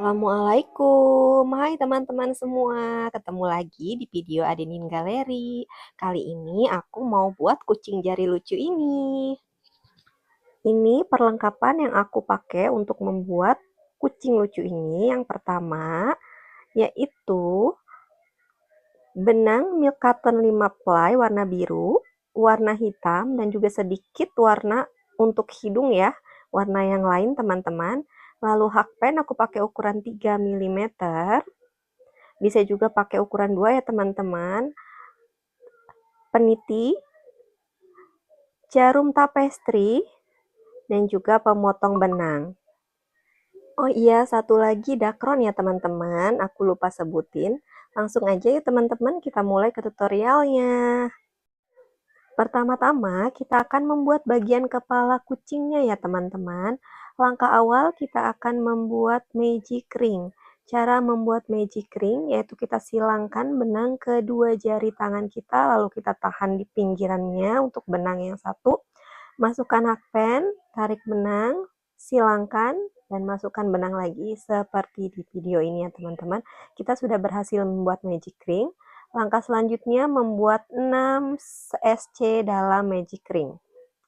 Assalamualaikum, hai teman-teman semua, ketemu lagi di video Adenin Galeri. Kali ini aku mau buat kucing jari lucu ini. Ini perlengkapan yang aku pakai untuk membuat kucing lucu ini. Yang pertama, yaitu benang milk cotton 5 ply warna biru, warna hitam, dan juga sedikit warna untuk hidung ya, warna yang lain teman-teman. Lalu hakpen aku pakai ukuran 3 mm. Bisa juga pakai ukuran 2 ya teman-teman. Peniti, jarum tapestri, dan juga pemotong benang. Oh iya, satu lagi dakron ya teman-teman, aku lupa sebutin. Langsung aja ya teman-teman, kita mulai ke tutorialnya. Pertama-tama kita akan membuat bagian kepala kucingnya ya teman-teman. Langkah awal kita akan membuat magic ring. Cara membuat magic ring yaitu kita silangkan benang kedua jari tangan kita, lalu kita tahan di pinggirannya untuk benang yang satu. Masukkan hakpen, tarik benang, silangkan, dan masukkan benang lagi seperti di video ini ya teman-teman. Kita sudah berhasil membuat magic ring. Langkah selanjutnya membuat 6 SC dalam magic ring.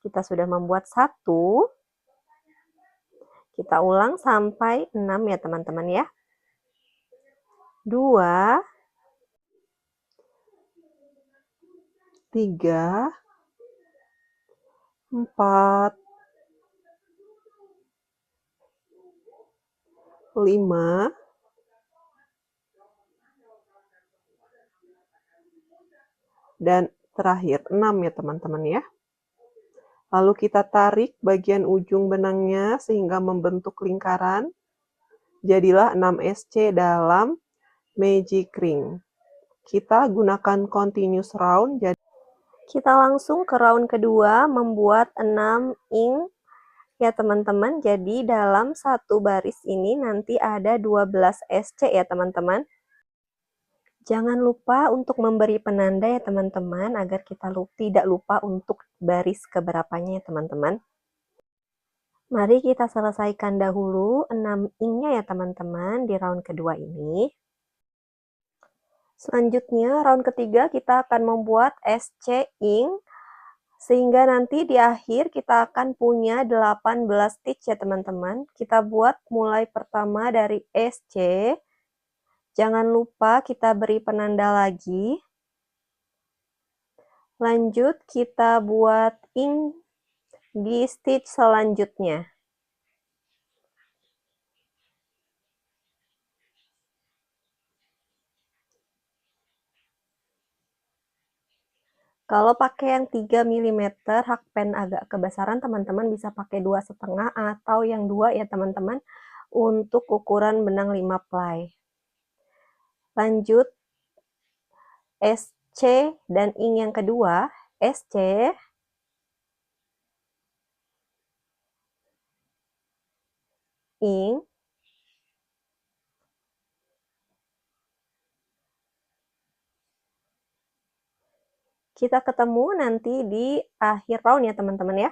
Kita sudah membuat 1. Kita ulang sampai 6 ya teman-teman ya. 2, 3, 4, 5, dan terakhir 6 ya teman-teman ya. Lalu kita tarik bagian ujung benangnya sehingga membentuk lingkaran. Jadilah 6 SC dalam magic ring. Kita gunakan continuous round. Jadi kita langsung ke round kedua membuat 6 ing ya teman-teman. Jadi dalam satu baris ini nanti ada 12 SC ya teman-teman. Jangan lupa untuk memberi penanda ya teman-teman, agar kita tidak lupa untuk baris keberapanya ya teman-teman. Mari kita selesaikan dahulu 6 ing-nya ya teman-teman di round kedua ini. Selanjutnya round ketiga kita akan membuat SC ing, sehingga nanti di akhir kita akan punya 18 stitch ya teman-teman. Kita buat mulai pertama dari SC. Jangan lupa kita beri penanda lagi. Lanjut kita buat ing di stitch selanjutnya. Kalau pakai yang 3 mm hakpen agak kebesaran, teman-teman bisa pakai 2,5 atau yang 2 ya teman-teman, untuk ukuran benang 5 ply. Lanjut SC dan ing yang kedua, SC, ing, kita ketemu nanti di akhir round ya teman-teman ya.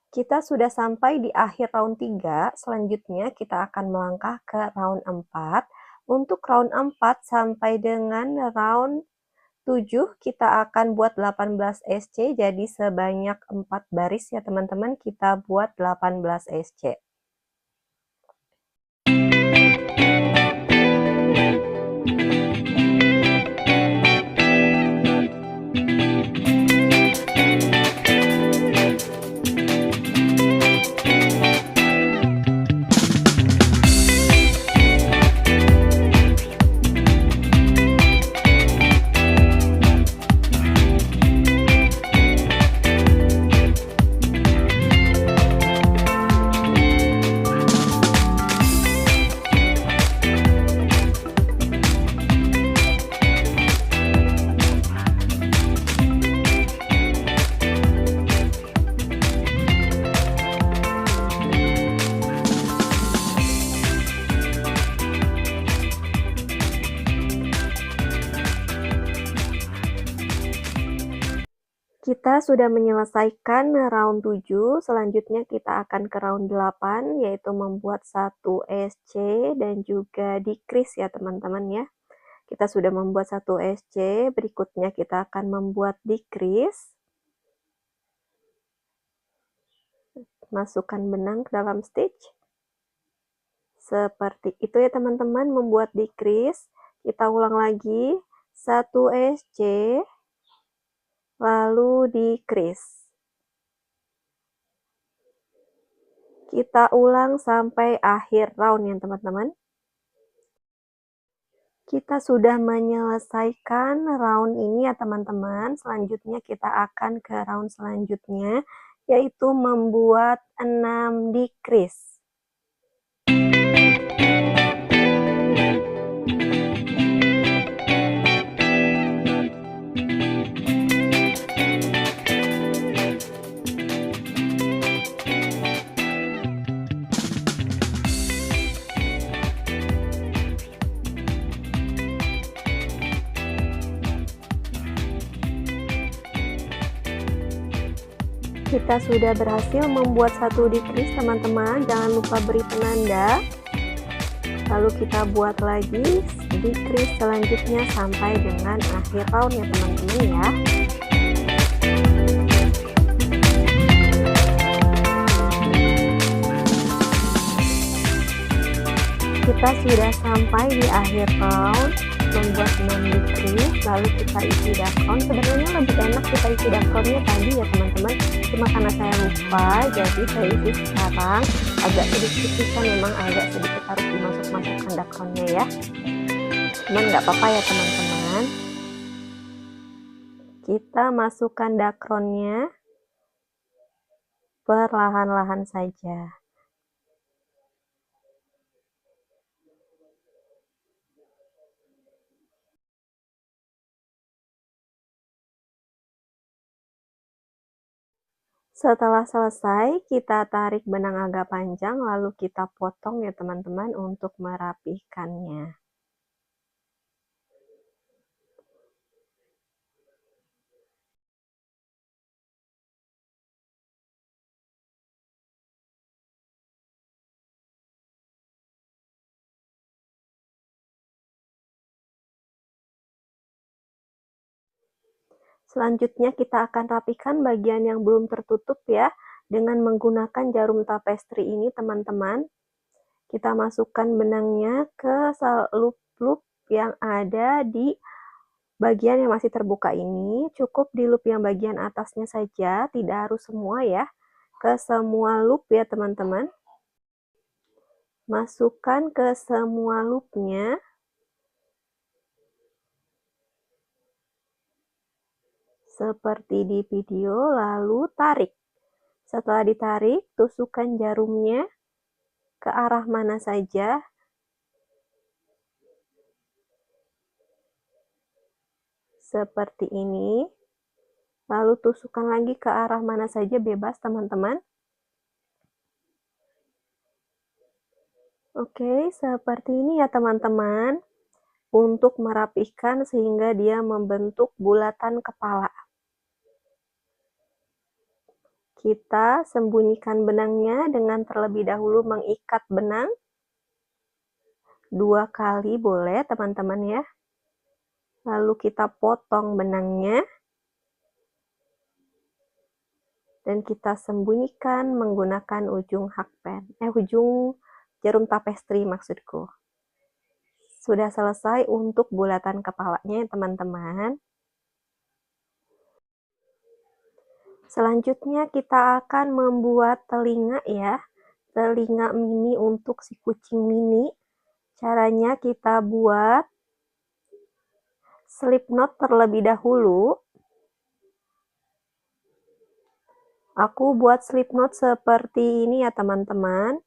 Kita sudah sampai di akhir round 3, selanjutnya kita akan melangkah ke round 4. Untuk round 4 sampai dengan round 7 kita akan buat 18 SC, jadi sebanyak 4 baris ya teman-teman, kita buat 18 SC. Kita sudah menyelesaikan round 7, selanjutnya kita akan ke round 8, yaitu membuat satu SC dan juga decrease ya teman-teman ya. Kita sudah membuat satu SC, berikutnya kita akan membuat decrease. Masukkan benang ke dalam stitch. Seperti itu ya teman-teman, membuat decrease. Kita ulang lagi, satu SC, lalu decrease. Kita ulang sampai akhir round ya teman-teman. Kita sudah menyelesaikan round ini ya teman-teman. Selanjutnya kita akan ke round selanjutnya, yaitu membuat 6 decrease. Kita sudah berhasil membuat satu decrease teman-teman, jangan lupa beri penanda. Lalu kita buat lagi decrease selanjutnya sampai dengan akhir round ya teman-teman ya. Kita sudah sampai di akhir round, membuat 6 decrease, lalu kita isi dakron. Sebenarnya lebih enak kita isi dakronnya tadi ya teman-teman, cuma karena saya lupa jadi saya isi sekarang. Agak sedikit bisa, memang agak sedikit harus dimasukkan dakronnya ya, cuman nggak apa-apa ya teman-teman. Kita masukkan dakronnya perlahan-lahan saja. Setelah selesai, kita tarik benang agak panjang, lalu kita potong ya teman-teman untuk merapihkannya. Selanjutnya kita akan rapihkan bagian yang belum tertutup ya, dengan menggunakan jarum tapestri ini teman-teman. Kita masukkan benangnya ke loop-loop yang ada di bagian yang masih terbuka ini. Cukup di loop yang bagian atasnya saja, tidak harus semua ya, ke semua loop ya teman-teman. Masukkan ke semua loopnya. Seperti di video, lalu tarik. Setelah ditarik, tusukkan jarumnya ke arah mana saja. Seperti ini. Lalu tusukkan lagi ke arah mana saja, bebas teman-teman. Oke, seperti ini ya teman-teman. Untuk merapihkan sehingga dia membentuk bulatan kepala. Kita sembunyikan benangnya dengan terlebih dahulu mengikat benang. 2 kali boleh teman-teman ya. Lalu kita potong benangnya. Dan kita sembunyikan menggunakan ujung hakpen. Ujung jarum tapestri maksudku. Sudah selesai untuk bulatan kepalanya ya teman-teman. Selanjutnya kita akan membuat telinga ya. Telinga mini untuk si kucing mini. Caranya kita buat slip knot terlebih dahulu. Aku buat slip knot seperti ini ya teman-teman.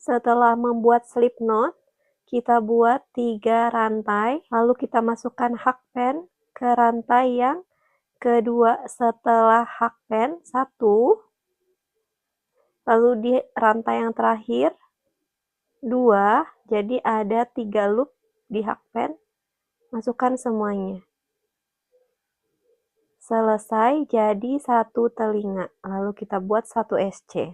Setelah membuat slip knot, kita buat 3 rantai, lalu kita masukkan hakpen ke rantai yang kedua setelah hakpen 1, lalu di rantai yang terakhir 2, jadi ada 3 loop di hakpen, masukkan semuanya. selesai jadi satu telinga. Lalu kita buat satu SC.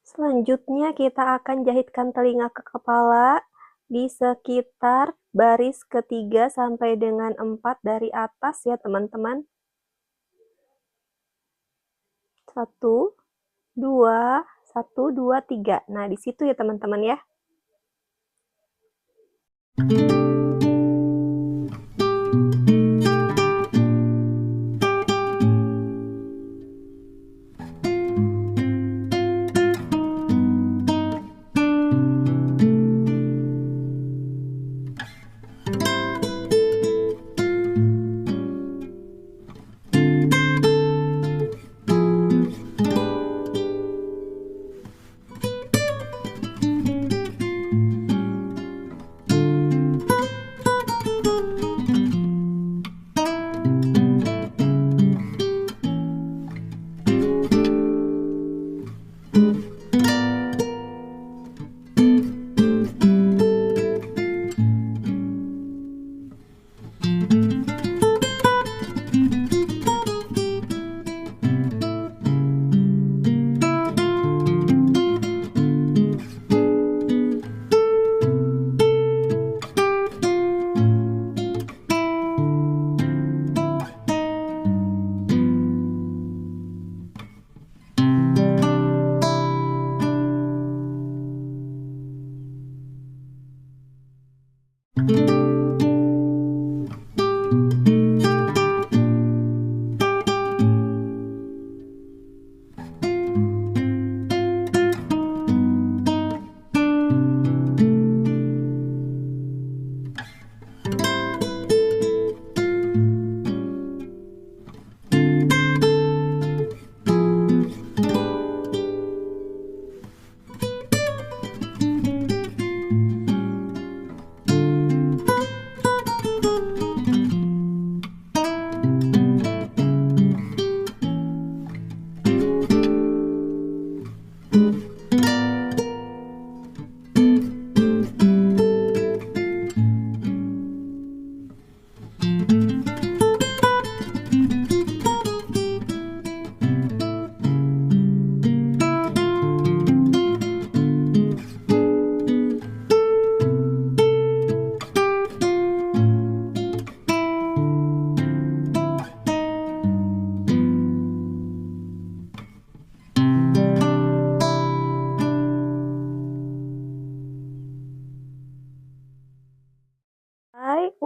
Selanjutnya kita akan jahitkan telinga ke kepala di sekitar baris ketiga sampai dengan 4 dari atas ya teman-teman. 1, 2, 1, 2, 3. Nah, di situ ya teman-teman ya.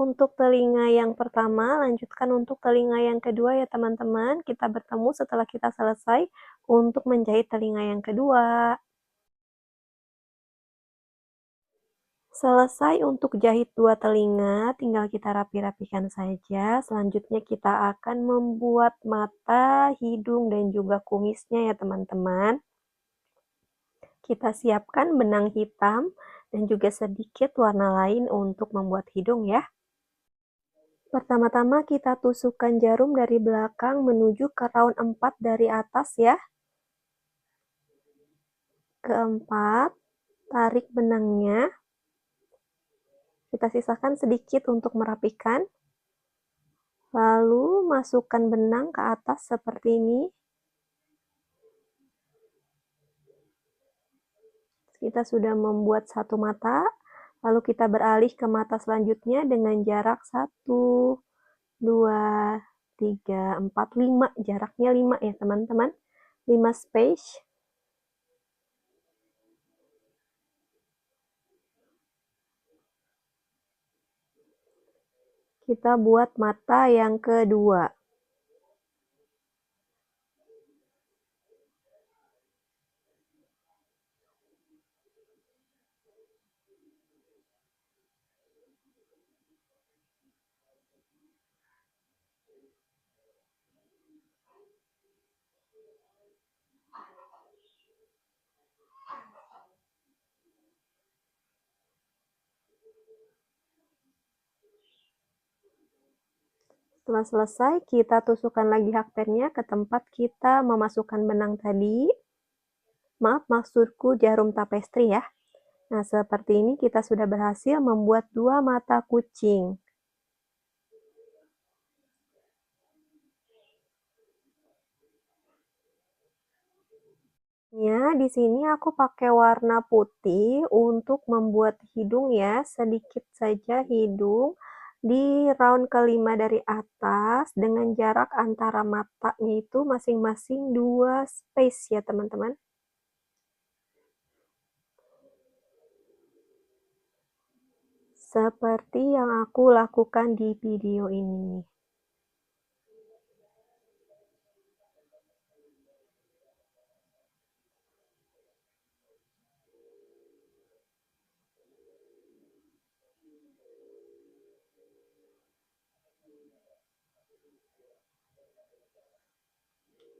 Untuk telinga yang pertama, lanjutkan untuk telinga yang kedua ya teman-teman. Kita bertemu setelah kita selesai untuk menjahit telinga yang kedua. Selesai untuk jahit dua telinga, tinggal kita rapi-rapikan saja. Selanjutnya kita akan membuat mata, hidung, dan juga kumisnya ya teman-teman. Kita siapkan benang hitam dan juga sedikit warna lain untuk membuat hidung ya. Pertama-tama kita tusukkan jarum dari belakang menuju ke round 4 dari atas ya. Keempat, tarik benangnya. Kita sisakan sedikit untuk merapikan. Lalu masukkan benang ke atas seperti ini. Kita sudah membuat satu mata. Lalu kita beralih ke mata selanjutnya dengan jarak 1, 2, 3, 4, 5. Jaraknya 5 ya teman-teman. 5 space. Kita buat mata yang kedua. Setelah selesai, kita tusukkan lagi hakpernya ke tempat kita memasukkan benang tadi. Maaf, maksudku jarum tapestri ya. Nah, seperti ini kita sudah berhasil membuat 2 mata kucing. Ya, di sini aku pakai warna putih untuk membuat hidung ya, sedikit saja hidung di round kelima dari atas dengan jarak antara matanya itu masing-masing 2 space ya teman-teman. Seperti yang aku lakukan di video ini.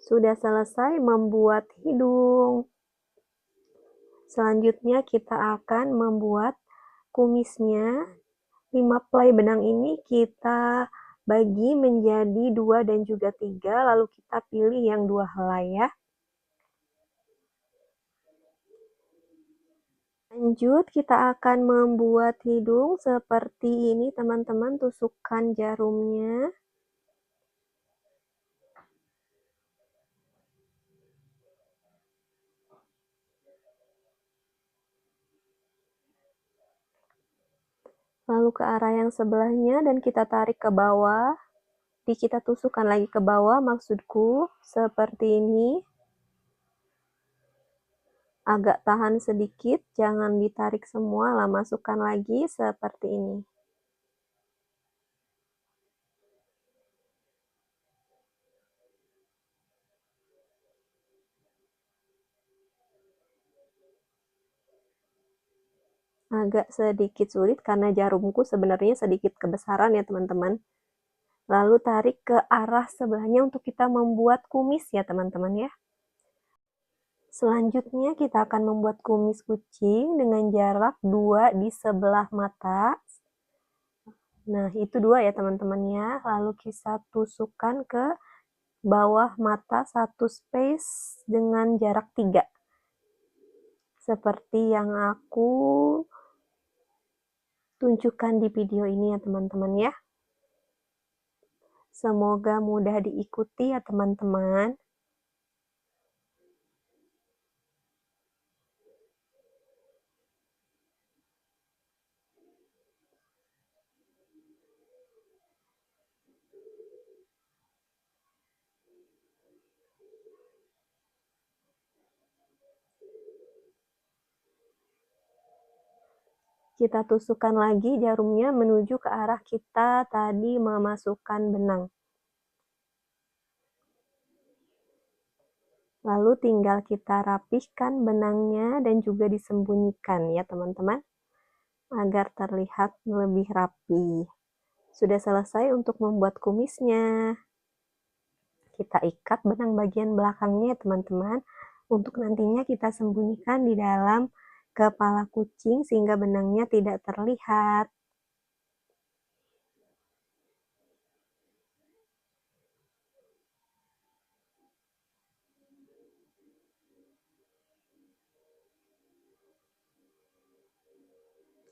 Sudah selesai membuat hidung. Selanjutnya kita akan membuat kumisnya. 5 play benang ini kita bagi menjadi 2 dan juga 3, lalu kita pilih yang 2 helai ya. Lanjut, kita akan membuat hidung seperti ini teman-teman, tusukkan jarumnya. Lalu ke arah yang sebelahnya dan kita tarik ke bawah. Kita tusukkan lagi ke bawah, maksudku seperti ini. Agak tahan sedikit, jangan ditarik semua, lah masukkan lagi seperti ini. Agak sedikit sulit karena jarumku sebenarnya sedikit kebesaran ya teman-teman. Lalu tarik ke arah sebelahnya untuk kita membuat kumis ya teman-teman ya. Selanjutnya kita akan membuat kumis kucing dengan jarak 2 di sebelah mata. Nah, itu 2 ya teman-teman ya. Lalu kita tusukkan ke bawah mata 1 space dengan jarak 3. Seperti yang aku tunjukkan di video ini ya teman-teman ya. Semoga mudah diikuti ya teman-teman. Kita tusukkan lagi jarumnya menuju ke arah kita tadi memasukkan benang. Lalu tinggal kita rapihkan benangnya dan juga disembunyikan ya teman-teman, agar terlihat lebih rapi. Sudah selesai untuk membuat kumisnya. Kita ikat benang bagian belakangnya ya teman-teman, untuk nantinya kita sembunyikan di dalam kepala kucing sehingga benangnya tidak terlihat.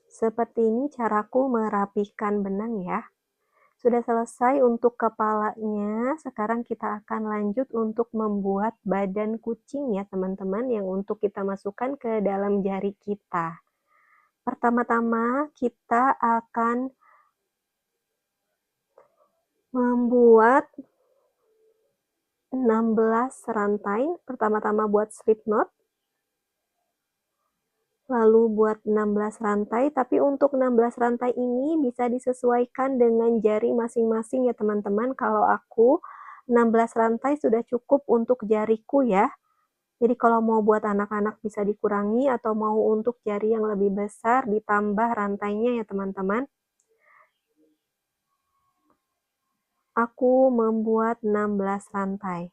Seperti ini caraku merapihkan benang ya. Sudah selesai untuk kepalanya, sekarang kita akan lanjut untuk membuat badan kucing ya teman-teman, yang untuk kita masukkan ke dalam jari kita. Pertama-tama kita akan membuat 16 rantai. Pertama-tama buat slip knot, lalu buat 16 rantai, tapi untuk 16 rantai ini bisa disesuaikan dengan jari masing-masing ya teman-teman. Kalau aku 16 rantai sudah cukup untuk jariku ya. Jadi kalau mau buat anak-anak bisa dikurangi, atau mau untuk jari yang lebih besar ditambah rantainya ya teman-teman. Aku membuat 16 rantai.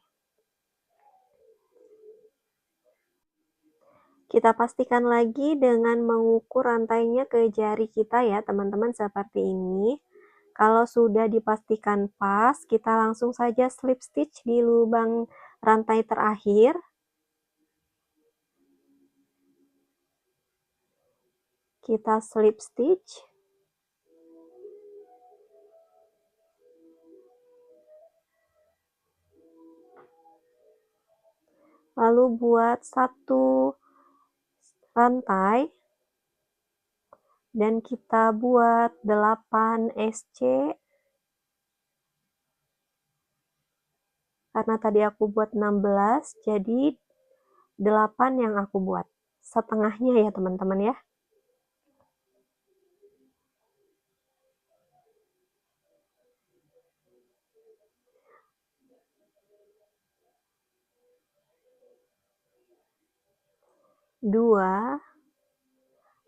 Kita pastikan lagi dengan mengukur rantainya ke jari kita ya teman-teman, seperti ini. Kalau sudah dipastikan pas, kita langsung saja slip stitch di lubang rantai terakhir. Kita slip stitch. Lalu buat satu rantai. Dan kita buat 8 SC. Karena tadi aku buat 16, jadi 8 yang aku buat. Setengahnya ya teman-teman ya. Dua,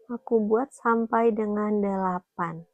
aku buat sampai dengan 8.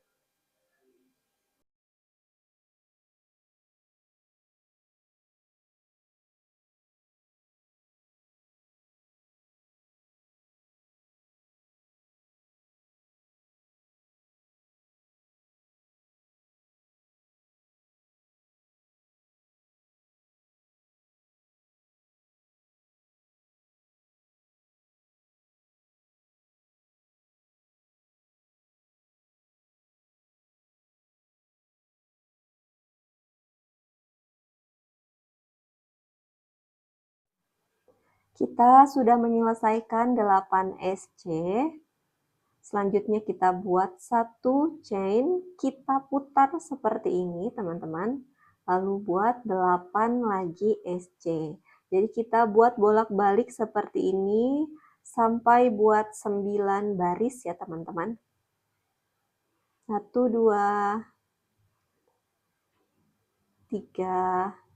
Kita sudah menyelesaikan 8 SC. Selanjutnya kita buat satu chain, kita putar seperti ini teman-teman. Lalu buat 8 lagi SC. Jadi kita buat bolak-balik seperti ini sampai buat 9 baris ya teman-teman. 1, 2, 3.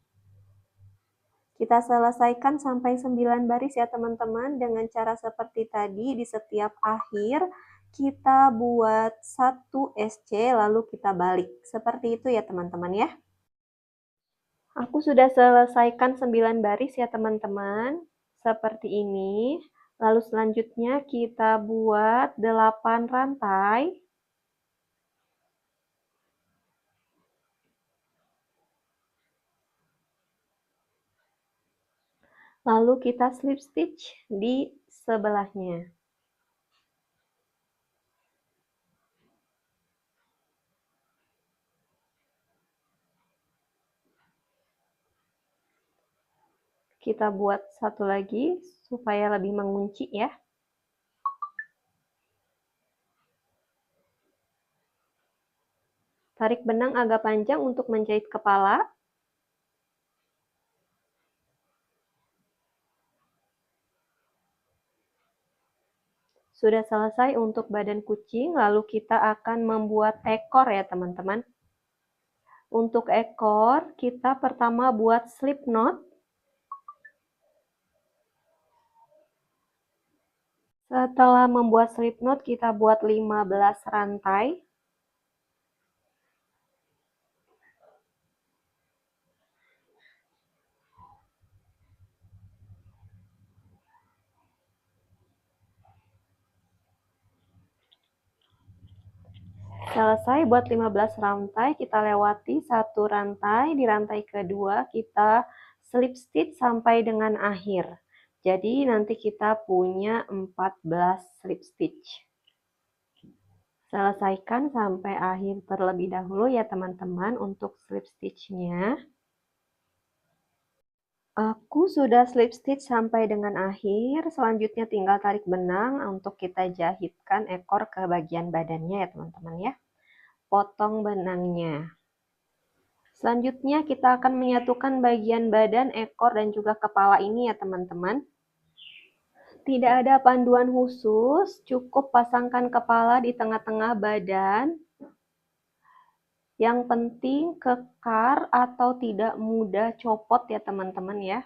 Kita selesaikan sampai 9 baris ya teman-teman. Dengan cara seperti tadi, di setiap akhir kita buat 1 SC lalu kita balik. Seperti itu ya teman-teman ya. Aku sudah selesaikan 9 baris ya teman-teman. Seperti ini. Lalu selanjutnya kita buat 8 rantai. Lalu kita slip stitch di sebelahnya. Kita buat satu lagi supaya lebih mengunci ya. Tarik benang agak panjang untuk menjahit kepala. Sudah selesai untuk badan kucing, lalu kita akan membuat ekor ya teman-teman. Untuk ekor, kita pertama buat slip knot. Setelah membuat slip knot, kita buat 15 rantai. Selesai buat 15 rantai, kita lewati satu rantai, di rantai kedua kita slip stitch sampai dengan akhir. Jadi nanti kita punya 14 slip stitch. Selesaikan sampai akhir terlebih dahulu ya teman-teman untuk slip stitch-nya. Aku sudah slip stitch sampai dengan akhir, selanjutnya tinggal tarik benang untuk kita jahitkan ekor ke bagian badannya ya teman-teman ya. Potong benangnya. Selanjutnya kita akan menyatukan bagian badan, ekor, dan juga kepala ini ya teman-teman. Tidak ada panduan khusus, cukup pasangkan kepala di tengah-tengah badan. Yang penting kekar atau tidak mudah copot ya teman-teman ya.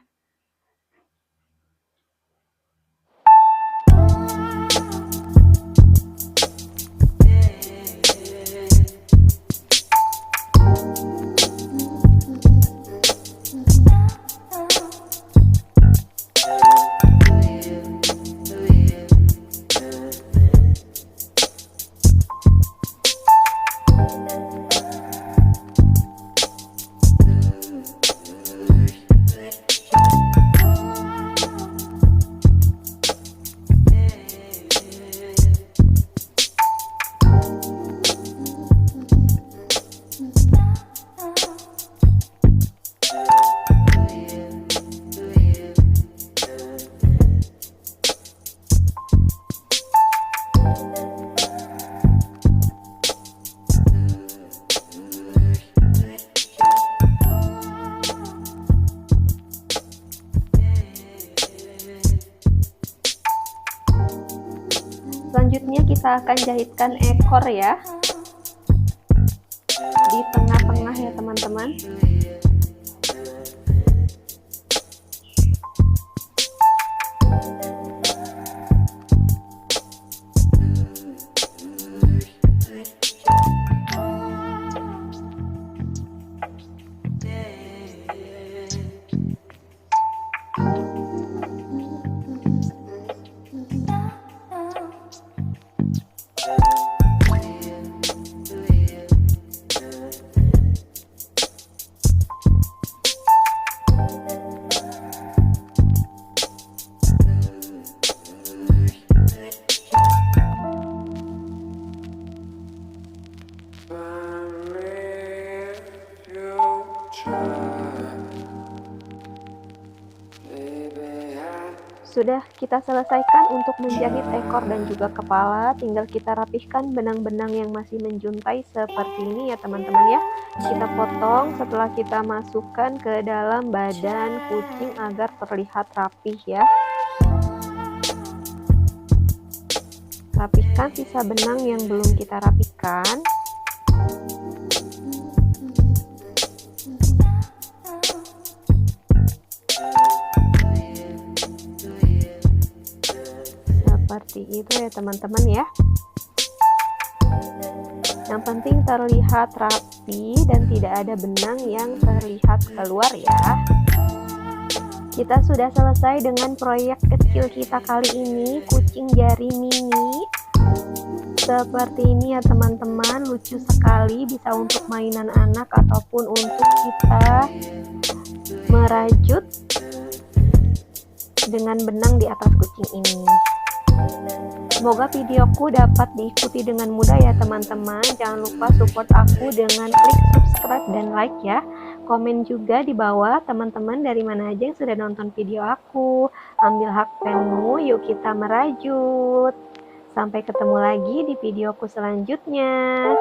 Selanjutnya kita akan jahitkan ekor ya, di tengah-tengah ya teman-teman. Sudah kita selesaikan untuk menjahit ekor dan juga kepala, tinggal kita rapihkan benang-benang yang masih menjuntai seperti ini ya teman-teman ya. Kita potong setelah kita masukkan ke dalam badan kucing agar terlihat rapih ya. Rapihkan sisa benang yang belum kita rapihkan. Seperti itu ya teman-teman ya. Yang penting terlihat rapi dan tidak ada benang yang terlihat keluar ya. Kita sudah selesai dengan proyek kecil kita kali ini, kucing jari mini. Seperti ini ya teman-teman, lucu sekali, bisa untuk mainan anak ataupun untuk kita merajut dengan benang di atas kucing ini. Semoga videoku dapat diikuti dengan mudah ya teman-teman. Jangan lupa support aku dengan klik subscribe dan like ya. Komen juga di bawah teman-teman dari mana aja yang sudah nonton video aku. Ambil hak penmu, yuk kita merajut. Sampai ketemu lagi di videoku selanjutnya.